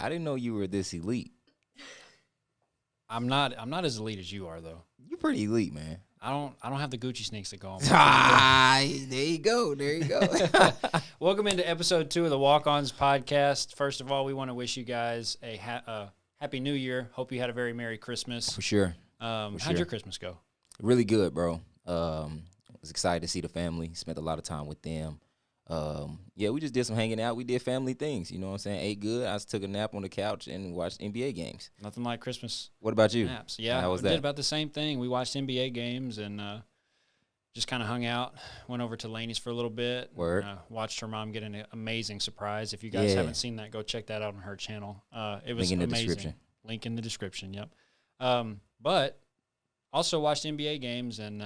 I didn't know you were this elite. I'm not as elite as you are, though. You're pretty elite, man. I don't have the Gucci sneaks that go on. There you go. Welcome into episode 2 of the Walk-Ons podcast. First of all, we want to wish you guys a happy New Year. Hope you had a very Merry Christmas. For sure. How'd your Christmas go? Really good, bro. I was excited to see the family. Spent a lot of time with them. We just did some hanging out. We did family things. You know what I'm saying? Ate good. I just took a nap on the couch and watched NBA games. Nothing like Christmas. What about you? Naps. Yeah, we did about the same thing. We watched NBA games and just kind of hung out. Went over to Laney's for a little bit. Word. Watched her mom get an amazing surprise. If you guys haven't seen that, go check that out on her channel. It was Link in amazing. the description. Link in the description, yep. But also watched NBA games and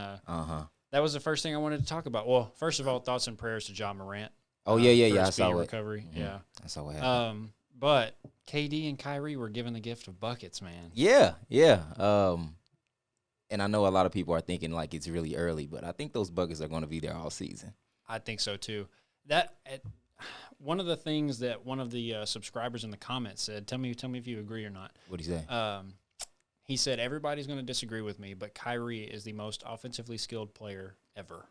that was the first thing I wanted to talk about. Well, first of all, thoughts and prayers to John Morant. Oh, for I his saw it. recovery. Mm-hmm. Yeah. I saw what happened. But KD and Kyrie were given the gift of buckets, man. Yeah. And I know a lot of people are thinking like it's really early, but I think those buckets are going to be there all season. I think so too. One of the things that one of the subscribers in the comments said, tell me if you agree or not. What do you say? He said, everybody's going to disagree with me, but Kyrie is the most offensively skilled player ever.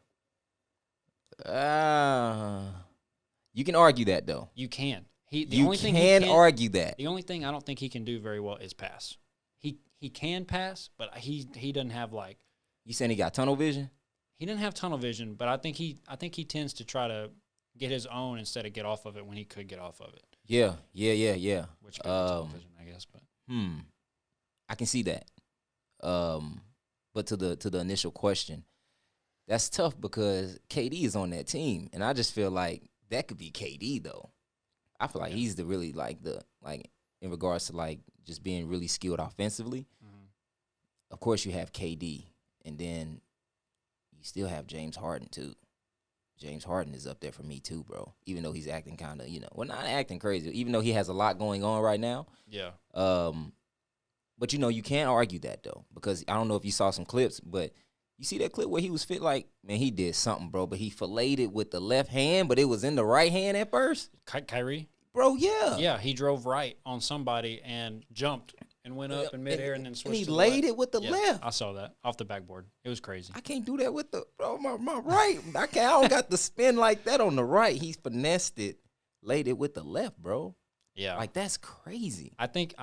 You can argue that, though. You can. Argue that. The only thing I don't think he can do very well is pass. He can pass, but he doesn't have like. You saying he got tunnel vision? He didn't have tunnel vision, but I think he tends to try to get his own instead of get off of it when he could get off of it. Yeah. Which could be tunnel vision, I guess, but. I can see that. But to the initial question, that's tough because KD is on that team, and I just feel like that could be KD though. I feel like he's the really in regards to like just being really skilled offensively. Mm-hmm. Of course, you have KD, and then you still have James Harden too. James Harden is up there for me too, bro. Even though he's acting kind of, not acting crazy. Even though he has a lot going on right now. Yeah. But, you can't argue that, though, because I don't know if you saw some clips, but you see that clip where he was fit like, man, he did something, bro, but he filleted it with the left hand, but it was in the right hand at first. Kyrie? Bro, yeah. Yeah, he drove right on somebody and jumped and went up in midair and then switched and he to laid the it with the left. I saw that off the backboard. It was crazy. I can't do that with my right. I don't got the spin like that on the right. He finessed it, laid it with the left, bro. Yeah. Like, that's crazy. I think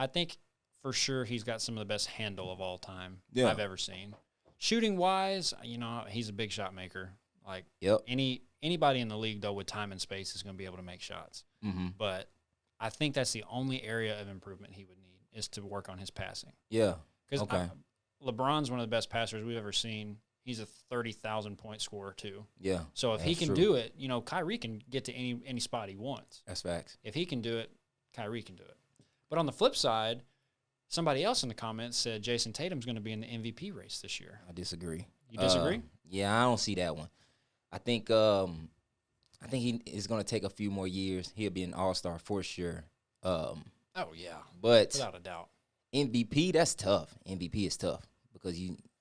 for sure he's got some of the best handle of all time I've ever seen. Shooting wise, he's a big shot maker. Like anybody in the league though with time and space is going to be able to make shots. Mm-hmm. But I think that's the only area of improvement he would need is to work on his passing. Yeah. Because LeBron's one of the best passers we've ever seen. He's a 30,000 point scorer too. Yeah. So if he can do it, Kyrie can get to any spot he wants. That's facts. If he can do it, Kyrie can do it. But on the flip side, somebody else in the comments said Jason Tatum's going to be in the MVP race this year. I disagree. You disagree? Yeah, I don't see that one. I think he is going to take a few more years. He'll be an all-star for sure. Oh, yeah. But without a doubt. MVP, that's tough. MVP is tough because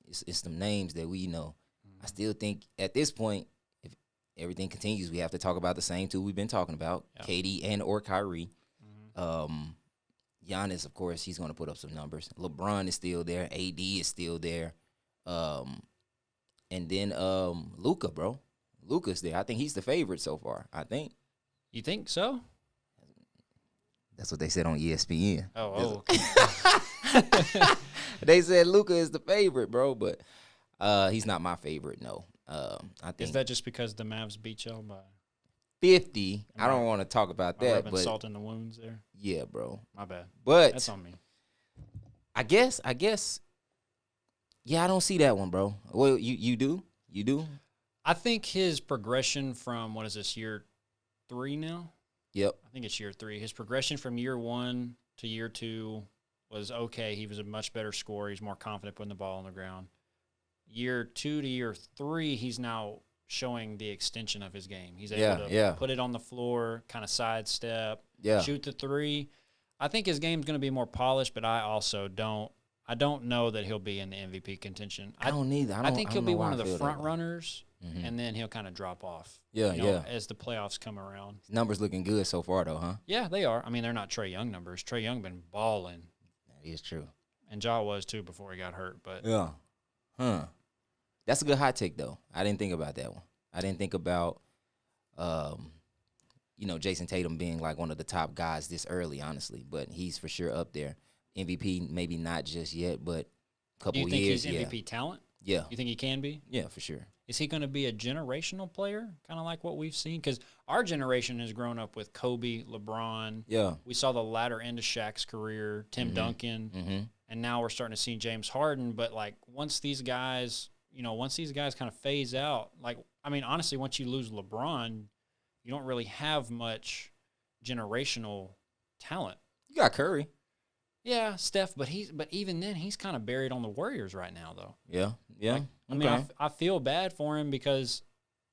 it's some names that we know. Mm-hmm. I still think at this point, if everything continues, we have to talk about the same two we've been talking about, KD and or Kyrie. Mm-hmm. Giannis, of course, he's going to put up some numbers. LeBron is still there. AD is still there. And then Luka, bro. Luka's there. I think he's the favorite so far, I think. You think so? That's what they said on ESPN. Oh, okay. They said Luka is the favorite, bro, but he's not my favorite, no. I think is that just because the Mavs beat y'all by 50? I don't want to talk about that. But salt in the wounds there. Yeah, bro. My bad. But that's on me. I guess. Yeah, I don't see that one, bro. Well, you do? You do? I think his progression from, what is this, year 3 now? Yep. I think it's year 3. His progression from year 1 to year 2 was okay. He was a much better scorer. He's more confident putting the ball on the ground. Year 2 to year 3, he's now showing the extension of his game. He's able to put it on the floor, kind of sidestep, shoot the 3. I think his game's going to be more polished, but I also don't know that he'll be in the MVP contention. I don't either. I think he'll be one of the front runners, and then he'll kind of drop off. Yeah, as the playoffs come around. His numbers looking good so far, though, huh? Yeah, they are. I mean, they're not Trae Young numbers. Trae Young been balling. That is true. And Ja was, too, before he got hurt. But yeah. That's a good hot take, though. I didn't think about that one. I didn't think about, Jason Tatum being like one of the top guys this early, honestly. But he's for sure up there. MVP, maybe not just yet, but a couple years. Do you think he's MVP talent? Yeah. You think he can be? Yeah, for sure. Is he going to be a generational player, kind of like what we've seen? Because our generation has grown up with Kobe, LeBron. Yeah. We saw the latter end of Shaq's career, Tim Duncan, and now we're starting to see James Harden. But, like, once these guys kind of phase out, like, I mean, honestly, once you lose LeBron, you don't really have much generational talent. You got Curry. Yeah, Steph, but even then, he's kind of buried on the Warriors right now, though. Yeah. Like, I mean, I feel bad for him because,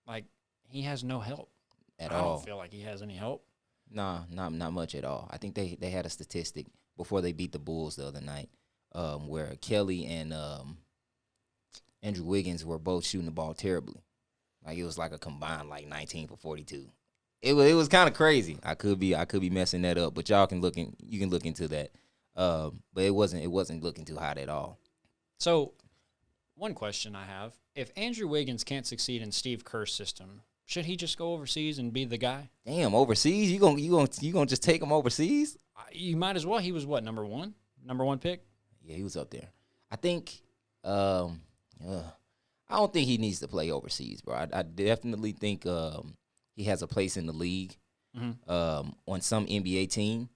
like, he has no help at all. all. I don't feel like he has any help. Nah, not much at all. I think they had a statistic before they beat the Bulls the other night, where Kelly and Andrew Wiggins were both shooting the ball terribly. Like, it was like a combined 19 for 42. It was kind of crazy. I could be messing that up, but you can look into that. But it wasn't looking too hot at all. So, one question I have: if Andrew Wiggins can't succeed in Steve Kerr's system, should he just go overseas and be the guy? Damn, overseas? You gonna just take him overseas? You might as well. He was what, number one pick? Yeah, he was up there. I think. I don't think he needs to play overseas, bro. I definitely think he has a place in the league on some NBA team.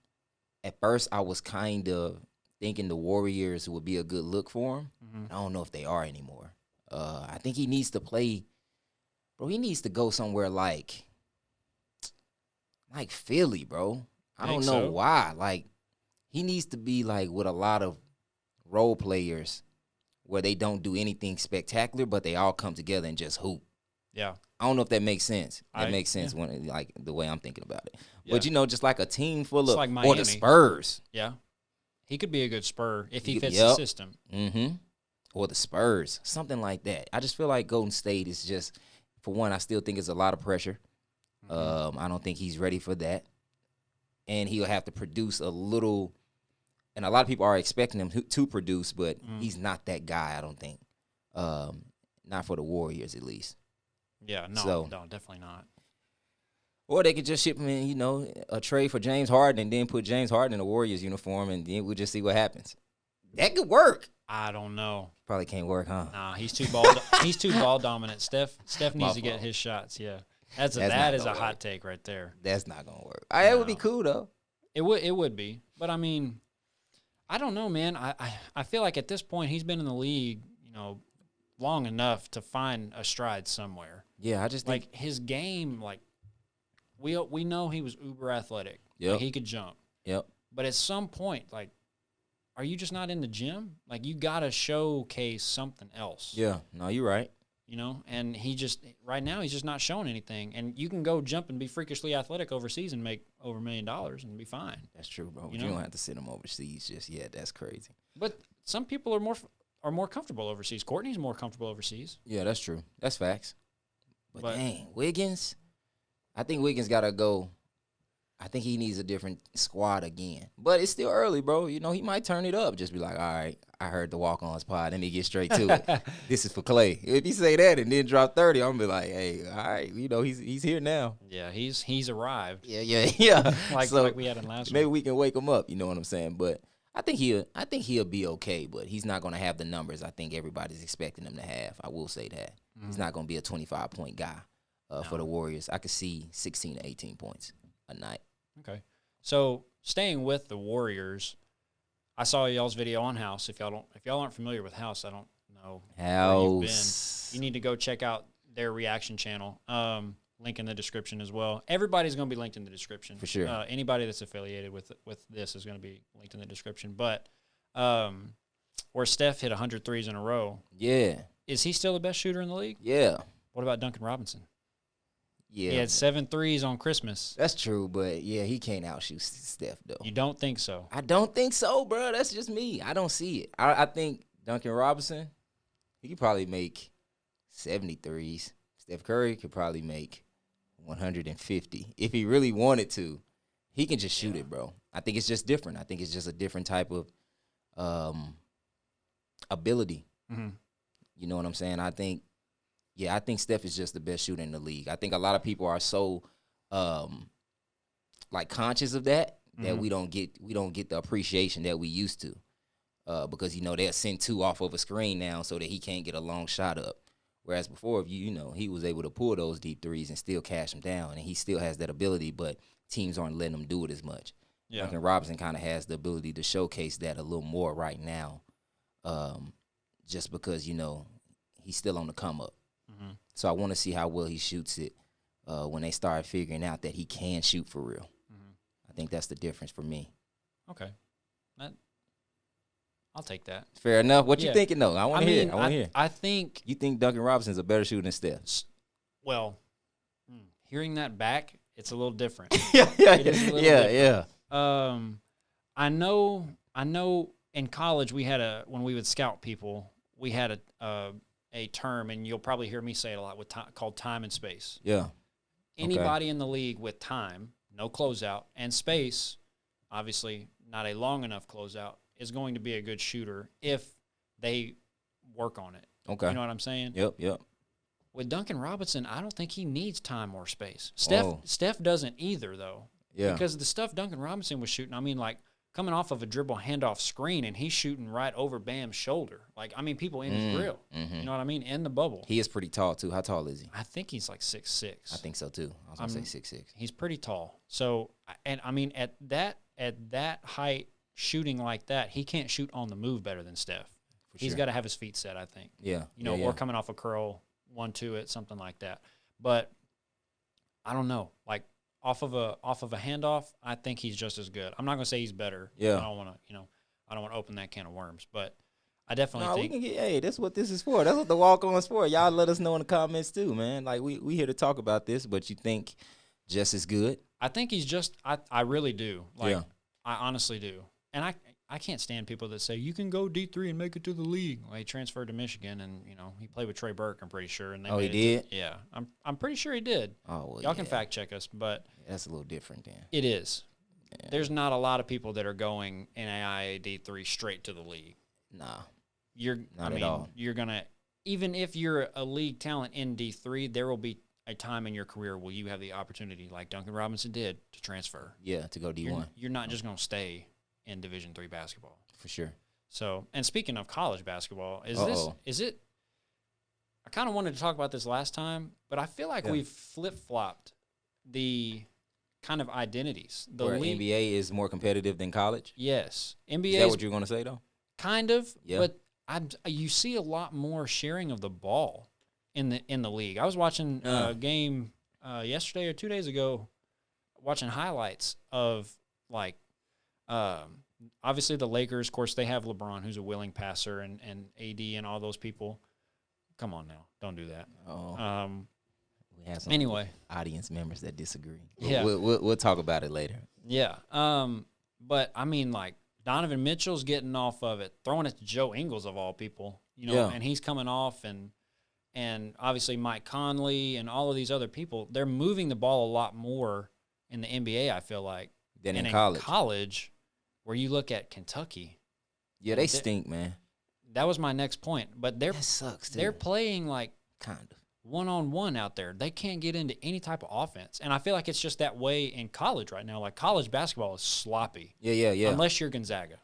At first, I was kind of thinking the Warriors would be a good look for him. I don't know if they are anymore. I think he needs to play, bro. He needs to go somewhere like Philly, bro. I don't know why. Like, he needs to be like with a lot of role players where they don't do anything spectacular, but they all come together and just hoop. Yeah. I don't know if that makes sense. That makes sense when, like, the way I'm thinking about it. Yeah. But, just like a team full of, like or the Spurs. Yeah. He could be a good Spur if he fits the system. Or the Spurs, something like that. I just feel like Golden State is just, for one, I still think it's a lot of pressure. I don't think he's ready for that. And he'll have to produce a little, and a lot of people are expecting him to produce, but he's not that guy, I don't think. Not for the Warriors, at least. Yeah, no, definitely not. Or they could just ship him in, a trade for James Harden and then put James Harden in a Warriors uniform, and then we'll just see what happens. That could work. I don't know. Probably can't work, huh? Nah, he's too ball dominant. Steph needs to get his shots. Yeah, that is a hot take right there. That's not gonna work. It would be cool though. It would be, but I mean, I don't know, man. I feel like at this point he's been in the league, long enough to find a stride somewhere. Yeah, I just think like his game, like we know he was uber athletic. Yeah, like, he could jump. Yep. But at some point, like, are you just not in the gym? Like, you gotta showcase something else. Yeah. No, you're right. And right now he's just not showing anything. And you can go jump and be freakishly athletic overseas and make over $1 million and be fine. That's true, bro. But you don't have to send him overseas just yet. That's crazy. But some people are more comfortable overseas. Courtney's more comfortable overseas. Yeah, that's true. That's facts. But dang, Wiggins, I think Wiggins got to go. I think he needs a different squad again. But it's still early, bro. He might turn it up. Just be like, all right, I heard the Walk-Ons pod. Let me get straight to it. This is for Clay. If he say that and then drop 30, I'm going to be like, hey, all right, he's here now. Yeah, he's arrived. Yeah. like we had in last week. Maybe we can wake him up, you know what I'm saying? But I think he'll be okay, but he's not going to have the numbers I think everybody's expecting him to have. I will say that. He's not going to be a 25-point guy for the Warriors. I could see 16 to 18 points a night. Okay. So staying with the Warriors, I saw y'all's video on House. If y'all aren't familiar with House, I don't know where you've been. You need to go check out their reaction channel. Link in the description as well. Everybody's going to be linked in the description. For sure. Anybody that's affiliated with this is going to be linked in the description. But where Steph hit 100 threes in a row. Yeah. Is he still the best shooter in the league? Yeah. What about Duncan Robinson? Yeah. He had 7 threes on Christmas. That's true, but, yeah, he can't outshoot Steph, though. You don't think so? I don't think so, bro. That's just me. I don't see it. I think Duncan Robinson, he could probably make 70 threes, Steph Curry could probably make 150 if he really wanted to. He can just shoot it, bro. I think it's just different. I think it's just a different type of ability. Mm-hmm. You know what I'm saying? I think Steph is just the best shooter in the league. I think a lot of people are so like conscious of that we don't get the appreciation that we used to. Because they'll send two off of a screen now so that he can't get a long shot up. Whereas before, if he was able to pull those deep threes and still cash them down, and he still has that ability, but teams aren't letting him do it as much. Yeah. Duncan Robinson kind of has the ability to showcase that a little more right now, just because he's still on the come up. Mm-hmm. So I want to see how well he shoots it when they start figuring out that he can shoot for real. Mm-hmm. I think that's the difference for me. Okay. I'll take that. Fair enough. What you thinking, though? I want to hear. I think you think Duncan Robinson's a better shooter than Steph. Well, hearing that back, it's a little different. yeah. I know. In college, we had when we would scout people, we had a term, and you'll probably hear me say it a lot called time and space. Yeah. Anybody in the league with time, no closeout, and space, obviously not a long enough closeout, is going to be a good shooter if they work on it. Okay. You know what I'm saying? Yep. With Duncan Robinson, I don't think he needs time or space. Steph doesn't either, though. Yeah. Because the stuff Duncan Robinson was shooting, like coming off of a dribble handoff screen, and he's shooting right over Bam's shoulder. People in his grill. Mm-hmm. You know what I mean? In the bubble. He is pretty tall, too. How tall is he? I think he's like 6'6". I think so, too. I was going to say 6'6". He's pretty tall. So, and at that height, shooting like that, he can't shoot on the move better than Steph. He's got to have his feet set, I think. Yeah. Or coming off a curl, 1-2 it, something like that. But I don't know. Like off of a handoff, I think he's just as good. I'm not going to say he's better. Yeah. I don't want to open that can of worms, but I definitely think. That's what this is for. That's what the Walk-Ons for. Y'all let us know in the comments too, man. Like we here to talk about this, but you think just as good? I think he's just. I really do. I honestly do. And I can't stand people that say you can go D3 and make it to the league. Well, he transferred to Michigan, and he played with Trey Burke. I'm pretty sure. And he did? Yeah, I'm pretty sure he did. Oh, well, y'all can fact check us, but that's a little different then. It is. Yeah. There's not a lot of people that are going NAIA D3 straight to the league. Nah, not at all. You're gonna, even if you're a league talent in D3, there will be a time in your career where you have the opportunity, like Duncan Robinson did, to transfer. Yeah, to go D1. You're not just gonna stay in Division III basketball. For sure. So, and speaking of college basketball, is it I kind of wanted to talk about this last time, but I feel like we've flip-flopped the kind of identities. The Where NBA is more competitive than college? Yes. NBA is that what you're going to say, though? Kind of, but you see a lot more sharing of the ball in the league. I was watching a game yesterday or 2 days ago, watching highlights of obviously the Lakers. Of course, they have LeBron, who's a willing passer, and AD and all those people. Come on now, don't do that. We have some audience members that disagree. Yeah, we'll talk about it later. Yeah, but I mean, Donovan Mitchell's getting off of it, throwing it to Joe Ingles of all people, and he's coming off, and obviously Mike Conley and all of these other people, they're moving the ball a lot more in the NBA, I feel like, than in college, where you look at Kentucky. Yeah, they stink, man. That was my next point, but that sucks, too. They're playing kind of one-on-one out there. They can't get into any type of offense, and I feel like it's just that way in college right now. College basketball is sloppy. Yeah. Unless you're Gonzaga.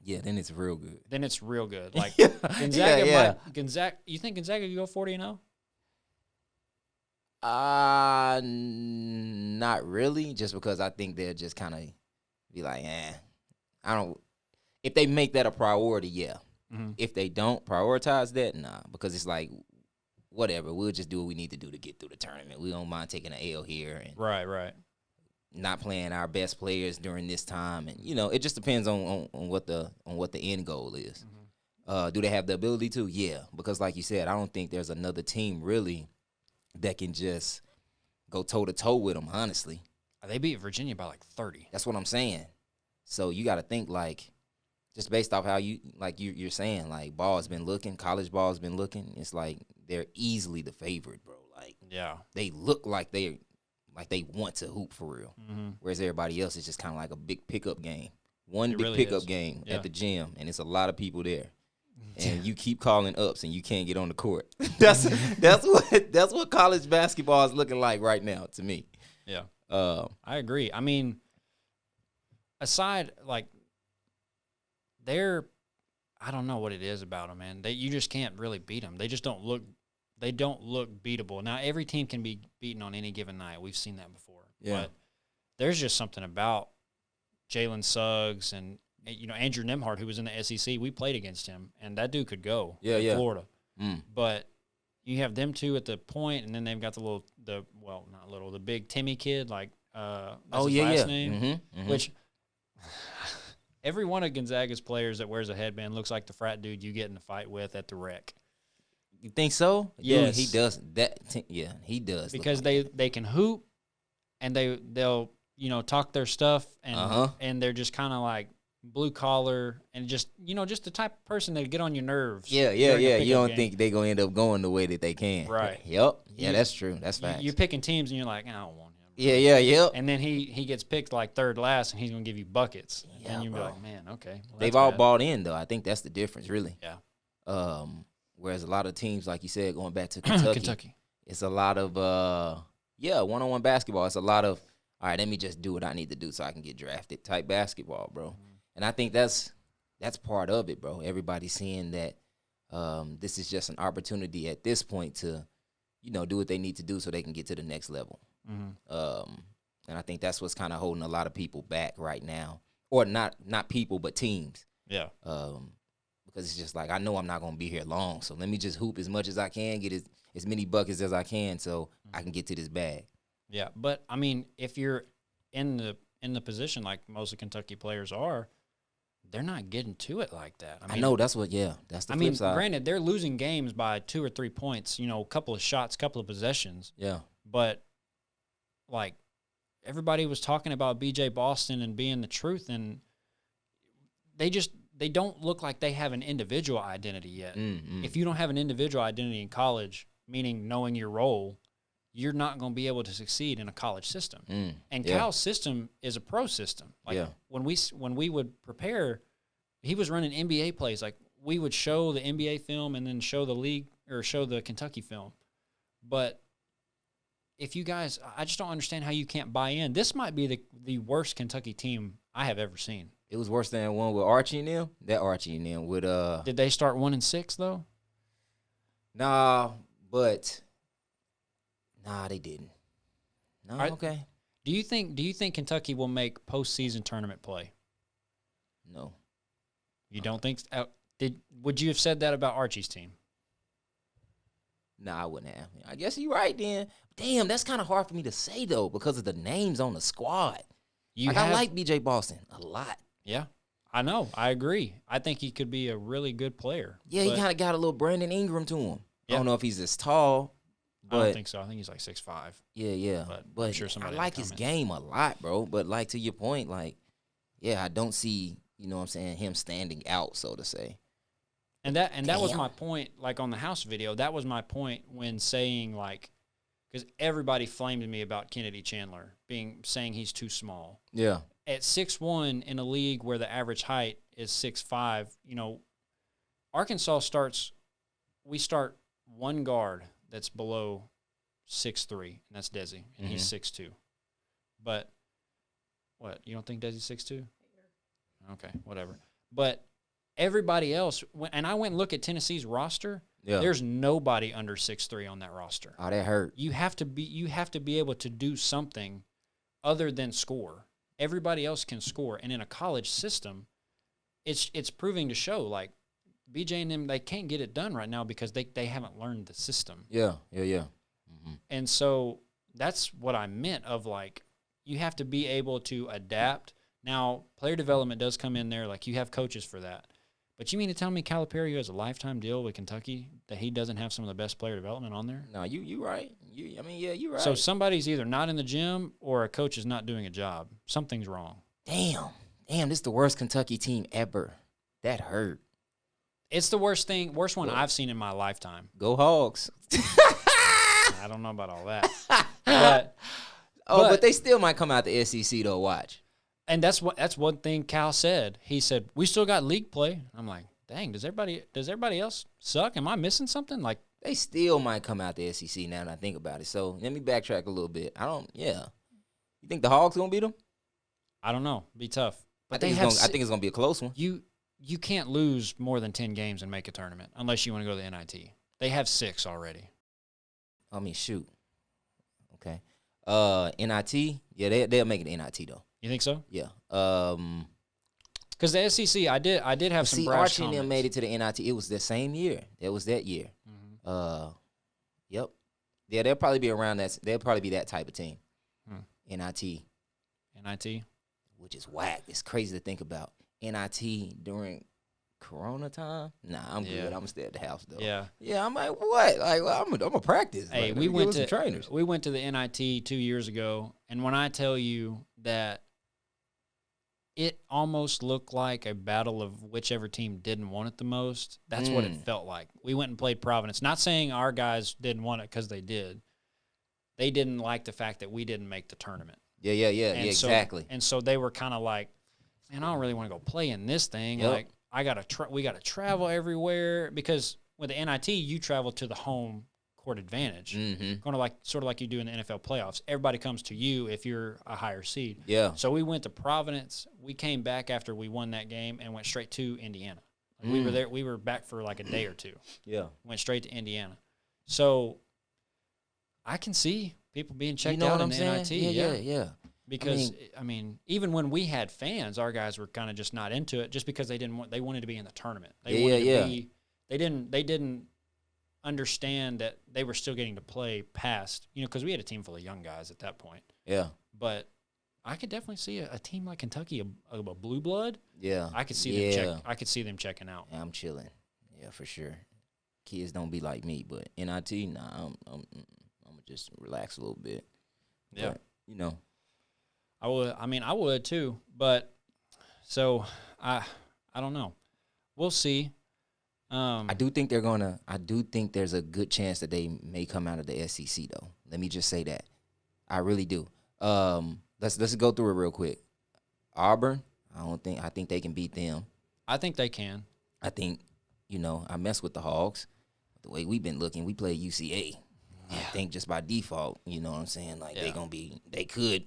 Yeah, then it's real good. Gonzaga. Gonzaga. You think Gonzaga could go 40-0? Not really. Just because I think they'll just kind of be like, I don't. If they make that a priority, yeah. Mm-hmm. If they don't prioritize that, nah. Because it's like, whatever. We'll just do what we need to do to get through the tournament. We don't mind taking an L here and right. Not playing our best players during this time, and it just depends on what the end goal is. Mm-hmm. Do they have the ability to? Yeah, because like you said, I don't think there's another team really that can just go toe to toe with them. Honestly, they beat Virginia by 30. That's what I'm saying. So you got to think just based off how you're saying, college ball has been looking. It's like they're easily the favorite, bro. Like, Yeah. they look like they want to hoop for real. Mm-hmm. Whereas everybody else is just kind of like a big pickup game. One big really pickup is. game Yeah. at the gym, and it's a lot of people there. And you keep calling ups, and you can't get on the court. that's what college basketball is looking like right now to me. Yeah. I agree. I mean, aside, like, I don't know what it is about them, man. You just can't really beat them. They just don't look beatable. Now, every team can be beaten on any given night. We've seen that before. Yeah. But there's just something about Jalen Suggs and, Andrew Nembhard, who was in the SEC. We played against him, and that dude could go in Florida. Mm. But you have them two at the point, and then they've got the big Timmy kid, like, that's his last name, Mm-hmm. which every one of Gonzaga's players that wears a headband looks like the frat dude you get in a fight with at the rec. You think so? Yes. Dude, he does that. Yeah, he does. Because like they can hoop, and they'll talk their stuff, and and they're just kind of like blue collar, and just just the type of person that get on your nerves. Yeah. You don't think they're gonna end up going the way that they can, right? Yep. Yeah, that's true. That's facts. You're picking teams, and you're like, I don't want him. Yeah. And then he gets picked like third last, and he's gonna give you buckets. Yeah, and you'll be bro. like, man, okay. Well, They've all bought in though. I think that's the difference, really. Yeah. Whereas a lot of teams, like you said, going back to Kentucky, it's a lot of one-on-one basketball. It's a lot of, all right, let me just do what I need to do so I can get drafted type basketball, bro. Mm-hmm. And I think that's part of it, bro. Everybody's seeing that this is just an opportunity at this point to, do what they need to do so they can get to the next level. Mm-hmm. And I think that's what's kind of holding a lot of people back right now, or not people, but teams. Yeah. Because it's just like, I know I'm not going to be here long, so let me just hoop as much as I can, get as many buckets as I can so I can get to this bag. Yeah, but, I mean, if you're in the position like most of Kentucky players are, they're not getting to it like that. I know, that's the flip side. Granted, they're losing games by 2 or 3 points, a couple of shots, couple of possessions. Yeah. But, like, everybody was talking about B.J. Boston and being the truth, and they don't look like they have an individual identity yet. Mm-hmm. If you don't have an individual identity in college, meaning knowing your role, you're not going to be able to succeed in a college system. And Cal's system is a pro system. Like when we would prepare, he was running NBA plays. Like we would show the NBA film and then show the league or show the Kentucky film. But if you guys, I just don't understand how you can't buy in. This might be the worst Kentucky team I have ever seen. It was worse than one with Archie and them. That Archie and them with Did they start 1-6 though? Nah, they didn't. No, okay. Do you think Kentucky will make postseason tournament play? No. You don't think? Would you have said that about Archie's team? No, I wouldn't have. I guess you're right then. Damn, that's kind of hard for me to say though because of the names on the squad. I like B.J. Boston a lot. Yeah, I know. I agree. I think he could be a really good player. Yeah, he kind of got a little Brandon Ingram to him. Yeah. I don't know if he's as tall. But, I don't think so. I think he's like 6'5". Yeah. But I'm sure somebody I like his game a lot, bro. But like to your point, like, yeah, I don't see, what I'm saying, him standing out, so to say. And that was my point, like on the house video, that was my point when saying like, because everybody flamed me about Kennedy Chandler saying he's too small. Yeah. At 6'1" in a league where the average height is 6'5", Arkansas we start one guard that's below 6'3", and that's Desi, and he's 6'2". But what, you don't think Desi's 6'2"? Okay, whatever. But everybody else, and I went and looked at Tennessee's roster. Yeah. There's nobody under 6'3" on that roster. Oh, that hurt. You have to be able to do something other than score. Everybody else can score, and in a college system, it's proving to show. Like BJ and them, they can't get it done right now because they haven't learned the system. Yeah. Mm-hmm. And so that's what I meant of like you have to be able to adapt. Now, player development does come in there. Like you have coaches for that. But you mean to tell me Calipari, who has a lifetime deal with Kentucky, that he doesn't have some of the best player development on there? No, you right. You're right. So somebody's either not in the gym or a coach is not doing a job. Something's wrong. Damn, this is the worst Kentucky team ever. That hurt. It's the worst one I've seen in my lifetime. Go Hogs. I don't know about all that. But they still might come out the SEC though. Watch. And that's one thing Cal said. He said, we still got league play. I'm like, dang, does everybody else suck? Am I missing something? Like, they still might come out the SEC now that I think about it. So let me backtrack a little bit. You think the Hogs gonna beat them? I don't know. Be tough. But I think it's gonna be a close one. You can't lose more than 10 games and make a tournament unless you want to go to the NIT. They have 6 already. I mean, shoot. Okay. NIT, yeah, they'll make it NIT though. You think so? Yeah. Because the SEC, I did have some brash Archie and comments. them made it to the NIT. It was the same year. It was that year. Mm-hmm. Yep. Yeah, they'll probably be around that. They'll probably be that type of team. NIT, which is whack. It's crazy to think about. NIT during Corona time? Nah, I'm good. I'm gonna stay at the house though. Yeah. I'm like, what? Like, well, I'm gonna practice. Hey, like, we went to trainers. We went to the NIT 2 years ago, and when I tell you that it almost looked like a battle of whichever team didn't want it the most, that's what it felt like. We went and played Providence. Not saying our guys didn't want it because they did. They didn't like the fact that we didn't make the tournament. Yeah, exactly. And so they were kind of like, man, I don't really want to go play in this thing. Yep. Like, we got to travel everywhere because with the NIT, you travel to the home court advantage, sort of like you do in the NFL playoffs. Everybody comes to you if you're a higher seed. Yeah. So we went to Providence. We came back after we won that game and went straight to Indiana. Like we were there. We were back for like a day or two. Yeah. Went straight to Indiana. So I can see people being checked out in the NIT. Yeah. Because I mean, even when we had fans, our guys were kind of just not into it, just because they wanted to be in the tournament. They didn't understand that they were still getting to play past, because we had a team full of young guys at that point. Yeah. But I could definitely see a team like Kentucky, a blue blood. Yeah. I could see them I could see them checking out. Yeah, I'm chilling. Yeah, for sure. Kids don't be like me, but NIT, nah, I'm just relax a little bit. Yeah. But, I would too, but so I don't know. We'll see. I do think there's a good chance that they may come out of the SEC though. Let me just say that. I really do. Let's go through it real quick. Auburn, I think they can beat them. I think they can. I think, I mess with the Hogs. The way we've been looking, we play UCA. Yeah. I think just by default, you know what I'm saying? Like they could.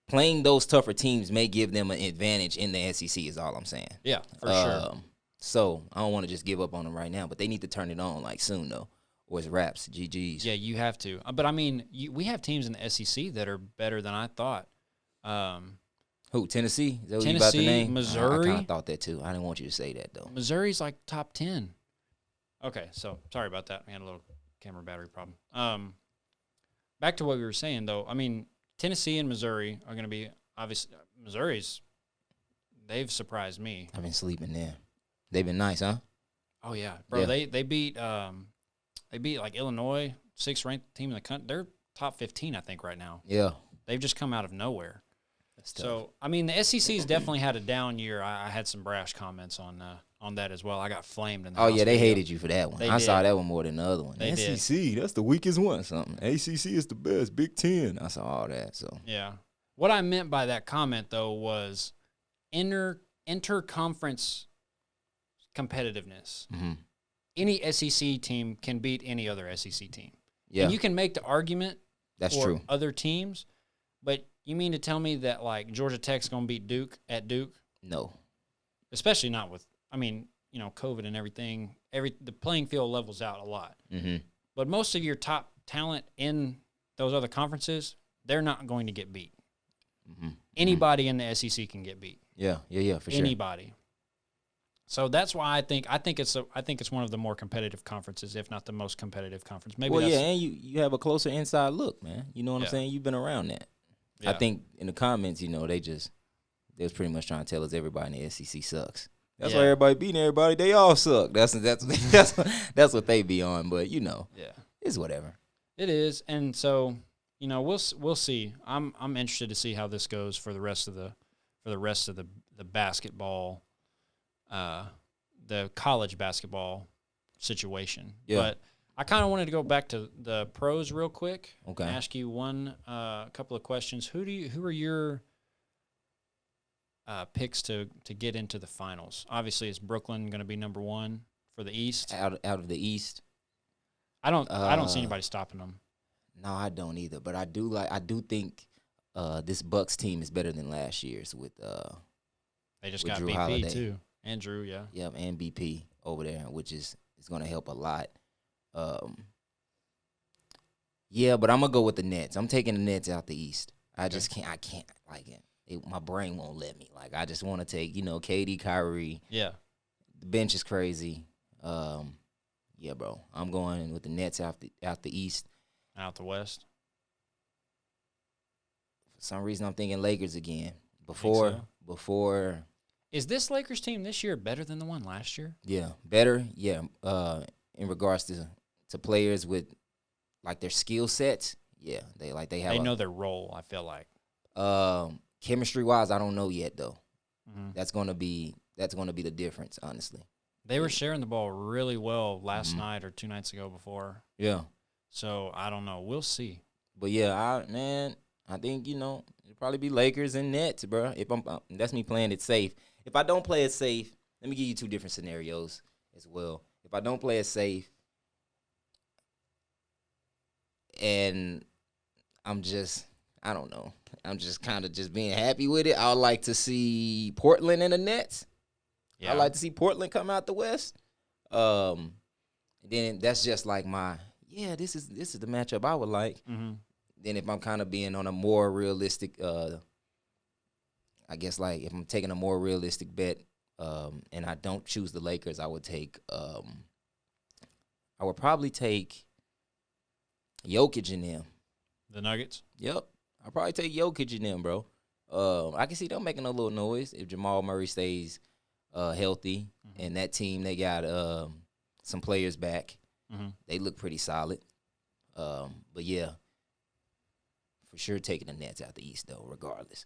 Playing those tougher teams may give them an advantage in the SEC is all I'm saying. Yeah, for sure. So I don't want to just give up on them right now, but they need to turn it on like soon though, or it's wraps, GGs. Yeah, you have to. But I mean, we have teams in the SEC that are better than I thought. Who? Tennessee? Is that what you about to name? Missouri. I kind of thought that too. I didn't want you to say that though. Missouri's like top 10. Okay, so sorry about that. We had a little camera battery problem. Back to what we were saying though. I mean, Tennessee and Missouri are going to be obviously. They've surprised me. I've been sleeping there. They've been nice, huh? Oh yeah, bro. Yeah. They beat like Illinois, 6th ranked team in the country. They're top 15, I think, right now. Yeah, they've just come out of nowhere. That's tough. So I mean, the SEC's definitely had a down year. I had some brash comments on that as well. I got flamed in the house they hated you for that one. I saw that one more than the other one. They SEC, that's the weakest one. Something. ACC is the best. Big Ten. I saw all that. So yeah. What I meant by that comment though was interconference competitiveness. Mm-hmm. Any SEC team can beat any other SEC team. Yeah. And you can make the argument that's for true. Other teams, but you mean to tell me that like Georgia Tech's going to beat Duke at Duke? No. Especially not with COVID and everything. The playing field levels out a lot. Mm-hmm. But most of your top talent in those other conferences, they're not going to get beat. Mm-hmm. Anybody in the SEC can get beat. Yeah, for sure. Anybody. So that's why I think it's one of the more competitive conferences, if not the most competitive conference. Maybe. Well, yeah, and you have a closer inside look, man. You know what I'm saying? You've been around that. Yeah. I think in the comments, they was pretty much trying to tell us everybody in the SEC sucks. That's why everybody beating everybody. They all suck. That's what they be on. But it's whatever. It is, and so we'll see. I'm interested to see how this goes for the rest of the basketball. The college basketball situation. Yeah. But I kind of wanted to go back to the pros real quick. Okay. And ask you couple of questions. Who are your picks to get into the finals? Obviously, is Brooklyn going to be number one for the East? Out of the East, I don't see anybody stopping them. no, I don't either. But I do think this Bucks team is better than last year's with They just with got Drew BP Holiday. too, and Drew, yeah. Yep, and BP over there, which is going to help a lot. Yeah, but I'm gonna go with the Nets. I'm taking the Nets out the East. I just can't. I can't like it. My brain won't let me. Like I just want to take KD, Kyrie. Yeah. The bench is crazy. Yeah, bro. I'm going with the Nets out the East. Out the West. For some reason, I'm thinking Lakers again. So? Before. Is this Lakers team this year better than the one last year? Yeah, better. Yeah. In regards to players with like their skill sets, yeah, they know their role. I feel like. Chemistry wise, I don't know yet though. Mm-hmm. That's gonna be the difference, honestly. They were sharing the ball really well last night or 2 nights ago before. Yeah. So I don't know. We'll see. But yeah, I think it'll probably be Lakers and Nets, bro. If that's me playing it safe. If I don't play it safe, let me give you 2 different scenarios as well. If I don't play it safe, and I don't know. I'm just kind of just being happy with it. I would like to see Portland and the Nets. Yeah. I'd like to see Portland come out the West. Then that's just like this is the matchup I would like. Mm-hmm. Then if I'm kind of being on a more realistic, I guess like if I'm taking a more realistic bet, and I don't choose the Lakers, I would probably take Jokic in them. The Nuggets? Yep. I'll probably take Jokic in them, bro. I can see them making a little noise if Jamal Murray stays healthy. Mm-hmm. And that team, they got some players back. Mm-hmm. They look pretty solid. But, yeah, for sure taking the Nets out the East, though, regardless.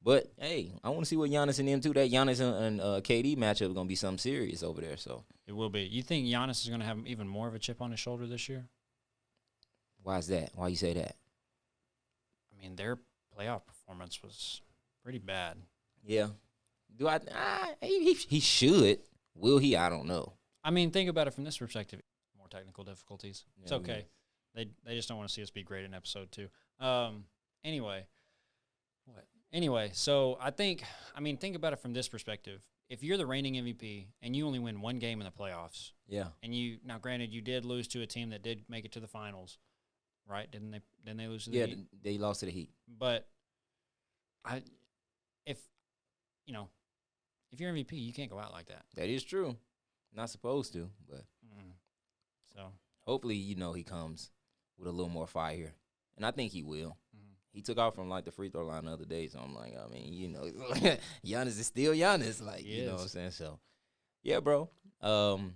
But, hey, I want to see what Giannis and them, too. That Giannis and KD matchup is going to be something serious over there. So it will be. You think Giannis is going to have even more of a chip on his shoulder this year? why is that? Why you say that? I mean, their playoff performance was pretty bad. Yeah. He should. Will he? I don't know. I mean, think about it from this perspective. More technical difficulties. It's Yeah, okay. They just don't want to see us be great in episode 2. Anyway, so think about it from this perspective. If you're the reigning MVP and you only win 1 game in the playoffs, Yeah. and now granted you did lose to a team that did make it to the finals, right? Didn't they lose to the Heat? They lost to the Heat. But if you're MVP, you can't go out like that. That is true. Not supposed to, but So hopefully, he comes with a little more fire. And I think he will. Mhm. He took off from, the free throw line the other day, so I'm like, Giannis is still Giannis. He you know is. what I'm saying? So, yeah, bro. I'm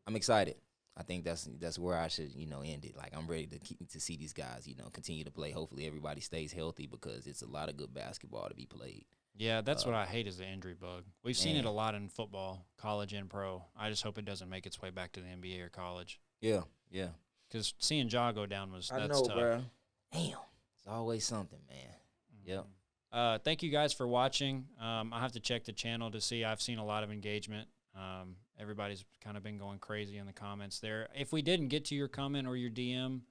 excited. I think that's where I should, end it. Like, I'm ready to see these guys, continue to play. Hopefully, everybody stays healthy because it's a lot of good basketball to be played. yeah, that's what I hate is the injury bug. We've seen Man. it a lot in football, college and pro. I just hope it doesn't make its way back to the NBA or college. Yeah, yeah. Because seeing Ja go down that's know, tough. bro. Damn. It's always something, man. Yep. Thank you guys for watching. I have to check the channel to see. I've seen a lot of engagement. Everybody's kind of been going crazy in the comments there. If we didn't get to your comment or your DM,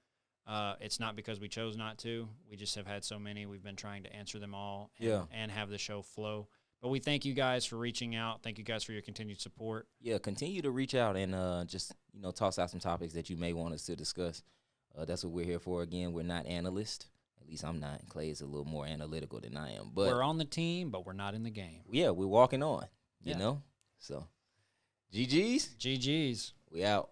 it's not because we chose not to. We just have had so many. We've been trying to answer them all and have the show flow. But we thank you guys for reaching out. Thank you guys for your continued support. Yeah, continue to reach out and just, toss out some topics that you may want us to discuss. That's what we're here for. Again, we're not analysts. At least I'm not. Clay is a little more analytical than I am. But we're on the team, but we're not in the game. Yeah, we're walking on, you Yeah. know? So, GG's. GG's. We out.